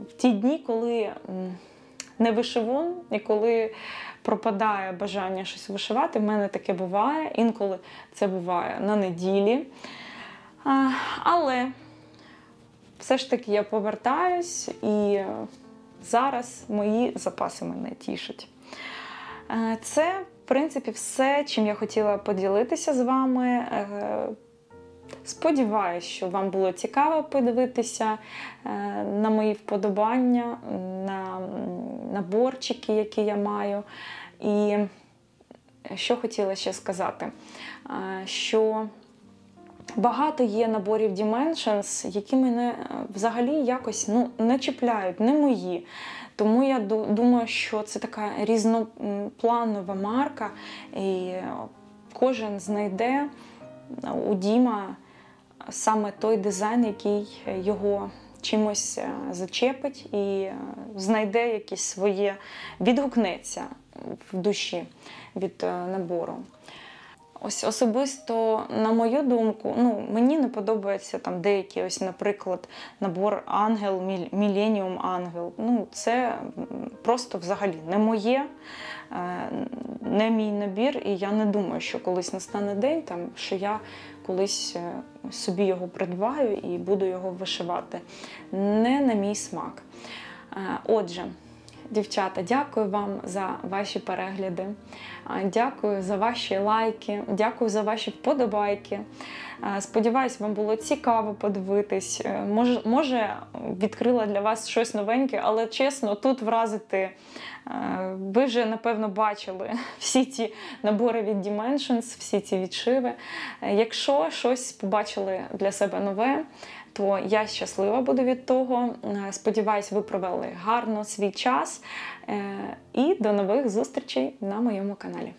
в ті дні, коли не вишивун і коли пропадає бажання щось вишивати, в мене таке буває. Інколи це буває на неділі. Але все ж таки я повертаюсь, і зараз мої запаси мене тішать. Це, в принципі, все, чим я хотіла поділитися з вами. Сподіваюсь, що вам було цікаво подивитися на мої вподобання, на наборчики, які я маю. І що хотіла ще сказати, що багато є наборів Dimensions, які мене взагалі якось не чіпляють, не мої. Тому я думаю, що це така різнопланова марка, і кожен знайде у Діма саме той дизайн, який його чимось зачепить і знайде якесь своє, відгукнеться в душі від набору. Ось особисто, на мою думку, мені не подобаються там деякі, ось, наприклад, набор Ангел, Millennium Ангел. Це просто взагалі не моє, не мій набір, і я не думаю, що колись настане день, що я колись собі його придбаю і буду його вишивати. Не на мій смак. Отже, дівчата, дякую вам за ваші перегляди, дякую за ваші лайки, дякую за ваші вподобайки. Сподіваюсь, вам було цікаво подивитись. Може, відкрила для вас щось новеньке, але чесно, тут вразити, ви вже, напевно, бачили всі ці набори від Dimensions, всі ці відшиви. Якщо щось побачили для себе нове, то я щаслива буду від того. Сподіваюсь, ви провели гарно свій час. І до нових зустрічей на моєму каналі.